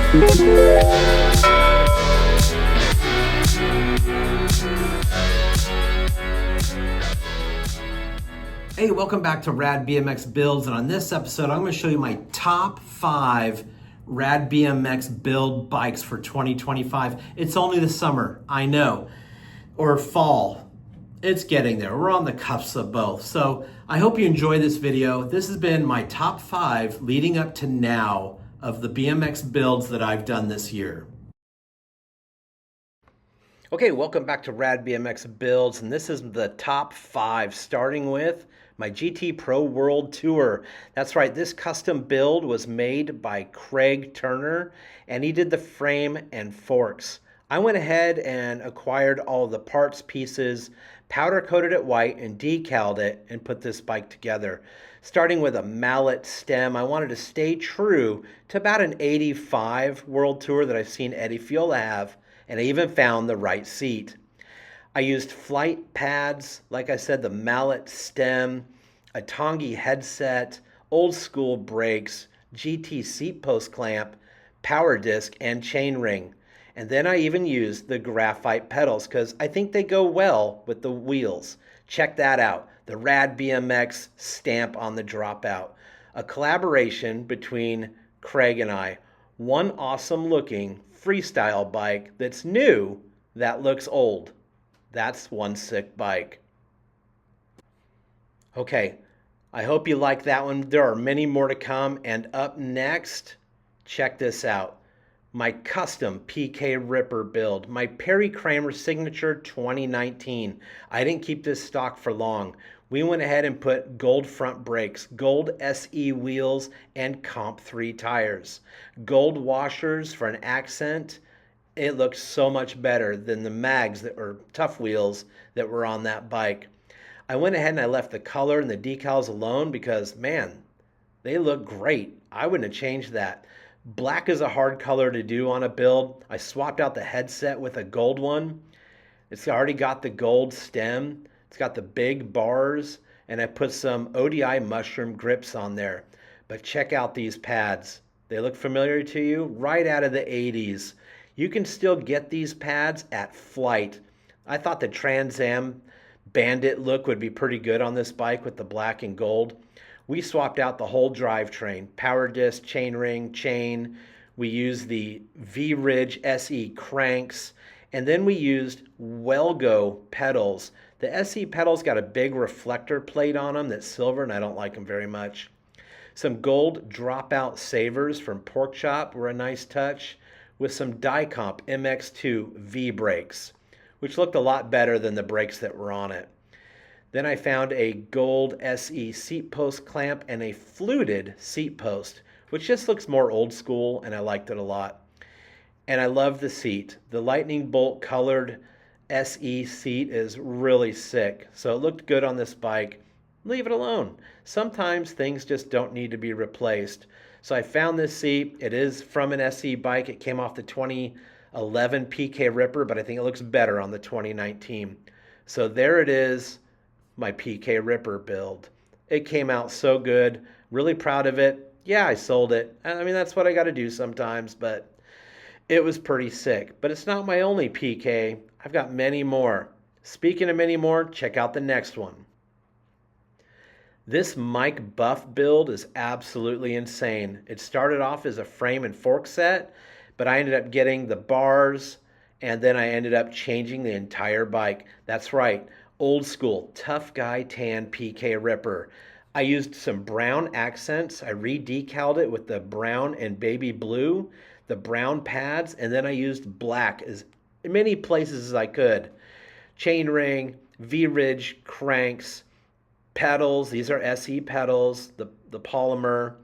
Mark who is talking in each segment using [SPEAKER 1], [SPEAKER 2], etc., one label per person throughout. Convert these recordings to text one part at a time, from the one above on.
[SPEAKER 1] Hey, welcome back to RADBMX Builds, and on this episode I'm going to show you my top 5 RADBMX build bikes for 2025. It's only the summer, I know, or fall. It's getting there. We're on the cusp of both. So I hope you enjoy this video. This has been my top 5 leading up to now of the BMX builds that I've done this year. Okay, welcome back to RADBMX Builds, and this is the top 5, starting with my GT Pro World Tour. That's right, this custom build was made by Craig Turner, and he did the frame and forks. I went ahead and acquired all the parts, pieces, powder coated it white, and decaled it, and put this bike together. Starting with a mallet stem, I wanted to stay true to about an 85 World Tour that I've seen Eddie Fiola have, and I even found the right seat. I used Flite pads, like I said, the mallet stem, a Tongi headset, old school brakes, GT seat post clamp, power disc, and chain ring. And then I even used the graphite pedals because I think they go well with the wheels. Check that out, the RADBMX stamp on the dropout. A collaboration between Craig and I. One awesome looking freestyle bike that's new that looks old. That's one sick bike. Okay, I hope you like that one. There are many more to come. And up next, check this out. My custom PK Ripper build. My Perry Kramer Signature 2019. I didn't keep this stock for long. We went ahead and put gold front brakes, gold SE wheels, and Comp 3 tires. Gold washers for an accent. It looks so much better than the mags that were tough wheels that were on that bike. I went ahead and I left the color and the decals alone because, man, they look great. I wouldn't have changed that. Black is a hard color to do on a build. I swapped out the headset with a gold one. It's already got the gold stem. It's got the big bars, and I put some ODI mushroom grips on there. But check out these pads. They look familiar to you? Right out of the 80s. You can still get these pads at Flite. I thought the Trans Am Bandit look would be pretty good on this bike with the black and gold. We swapped out the whole drivetrain, power disc, chain ring, chain. We used the V-Ridge SE cranks, and then we used Welgo pedals. The SE pedals got a big reflector plate on them that's silver, and I don't like them very much. Some gold dropout savers from Pork Chop were a nice touch, with some Dicomp MX2 V brakes, which looked a lot better than the brakes that were on it. Then I found a gold SE seat post clamp and a fluted seat post, which just looks more old school, and I liked it a lot. And I love the seat. The lightning bolt colored SE seat is really sick, so it looked good on this bike. Leave it alone. Sometimes things just don't need to be replaced. So I found this seat. It is from an SE bike. It came off the 2011 PK Ripper, but I think it looks better on the 2019. So there it is, my PK Ripper build. It came out so good. Really proud of it. Yeah, I sold it. I mean, that's what I got to do sometimes, but it was pretty sick. But it's not my only PK. I've got many more. Speaking of many more, check out the next one. This Mike Buff build is absolutely insane. It started off as a frame and fork set, but I ended up getting the bars, and then I ended up changing the entire bike. That's right, old school, tough guy tan PK Ripper. I used some brown accents. I re-decaled it with the brown and baby blue, the brown pads, and then I used black as many places as I could. Chain ring, V-Ridge cranks, pedals. These are SE pedals, the polymer.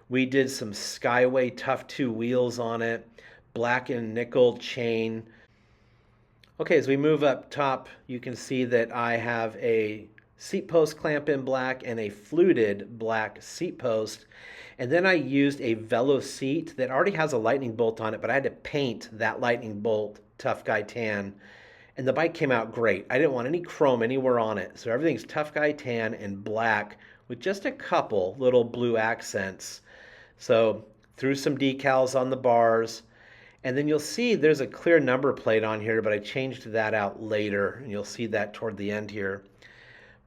[SPEAKER 1] We did some Skyway Tough 2 wheels on it, black and nickel chain. Okay, as we move up top, you can see that I have a seat post clamp in black and a fluted black seat post. And then I used a Velo seat that already has a lightning bolt on it, but I had to paint that lightning bolt Tough Guy tan. And the bike came out great. I didn't want any chrome anywhere on it. So everything's Tough Guy tan and black with just a couple little blue accents. So threw some decals on the bars. And then you'll see there's a clear number plate on here, but I changed that out later, and you'll see that toward the end here.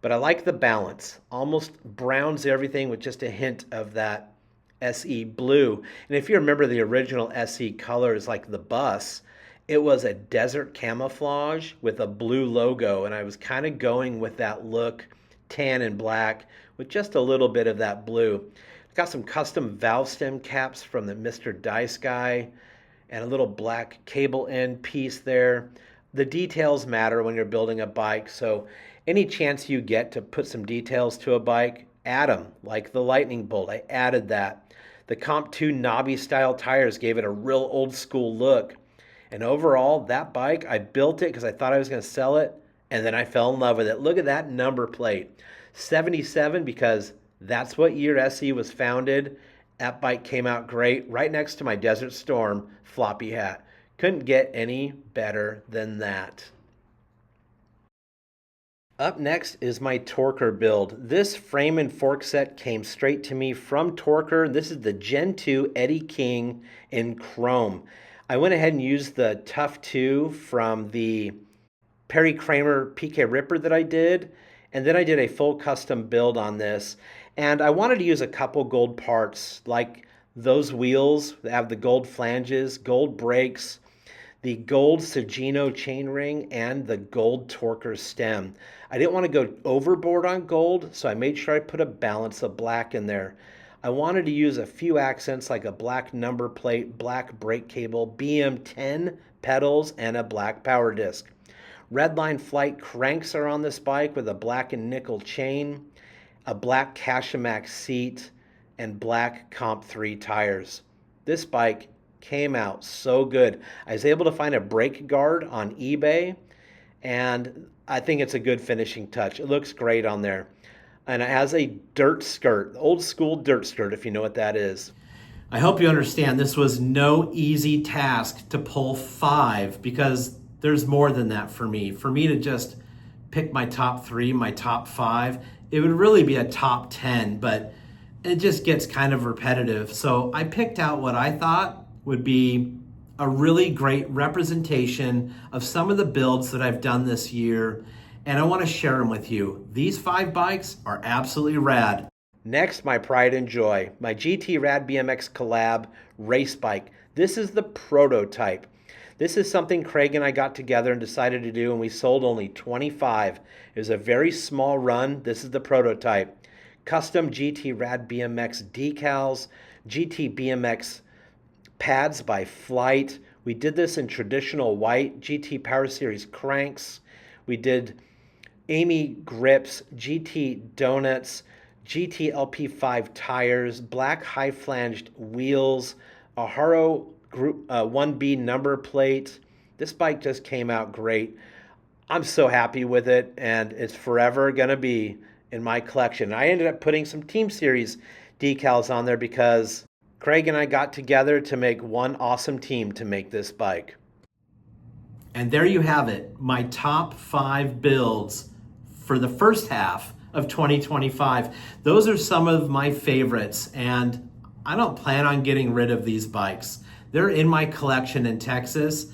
[SPEAKER 1] But I like the balance. Almost browns everything with just a hint of that SE blue. And if you remember the original SE colors, like the bus, it was a desert camouflage with a blue logo, and I was kind of going with that look, tan and black, with just a little bit of that blue. Got some custom valve stem caps from the Mr. Dice guy, and a little black cable end piece there. The details matter when you're building a bike, so any chance you get to put some details to a bike, add them, like the lightning bolt. I added that. The Comp 2 knobby style tires gave it a real old school look. And overall, that bike, I built it because I thought I was going to sell it, and then I fell in love with it. Look at that number plate. 77, because that's what year SE was founded. That bike came out great, right next to my Desert Storm floppy hat. Couldn't get any better than that. Up next is my Torker build. This frame and fork set came straight to me from Torker. This is the Gen 2 Eddie King in chrome. I went ahead and used the Tough 2 from the Perry Kramer PK Ripper that I did, and then I did a full custom build on this. And I wanted to use a couple gold parts, like those wheels that have the gold flanges, gold brakes, the gold Sagino chainring, and the gold Torker stem. I didn't want to go overboard on gold, so I made sure I put a balance of black in there. I wanted to use a few accents like a black number plate, black brake cable, BM10 pedals, and a black power disc. Redline Flite cranks are on this bike with a black and nickel chain, a black Cashamax seat, and black Comp 3 tires. This bike came out so good. I was able to find a brake guard on eBay, and I think it's a good finishing touch. It looks great on there. And it has a dirt skirt, old school dirt skirt, if you know what that is. I hope you understand this was no easy task to pull 5, because there's more than that for me. For me to just pick my top 3, my top 5, it would really be a top 10, but it just gets kind of repetitive. So I picked out what I thought would be a really great representation of some of the builds that I've done this year, and I want to share them with you. These 5 bikes are absolutely rad. Next, my pride and joy, my GT RADBMX Collab race bike. This is the prototype. This is something Craig and I got together and decided to do, and we sold only 25. It was a very small run. This is the prototype. Custom GT RADBMX decals, GT BMX pads by Flite. We did this in traditional white, GT Power Series cranks. We did Amy grips, GT donuts, GT LP5 tires, black high flanged wheels, a Haro Group 1B number plate. This bike just came out great. I'm so happy with it, and it's forever gonna be in my collection. I ended up putting some Team Series decals on there because Craig and I got together to make one awesome team to make this bike. And there you have it, my top 5 builds for the first half of 2025. Those are some of my favorites, and I don't plan on getting rid of these bikes. They're in my collection in Texas,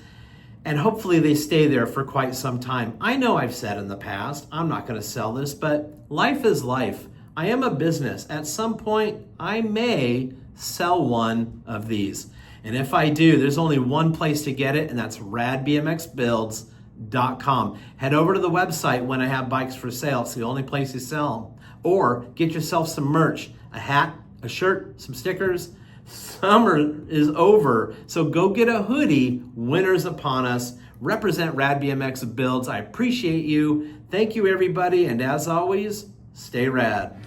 [SPEAKER 1] and hopefully they stay there for quite some time. I know I've said in the past, I'm not going to sell this, but life is life. I am a business. At some point, I may sell one of these. And if I do, there's only one place to get it, and that's RADBMXBuilds.com. Head over to the website when I have bikes for sale. It's the only place you sell them. Or get yourself some merch, a hat, a shirt, some stickers. Summer is over, so go get a hoodie. Winter's upon us. Represent RADBMX Builds. I appreciate you. Thank you, everybody, and as always, stay rad.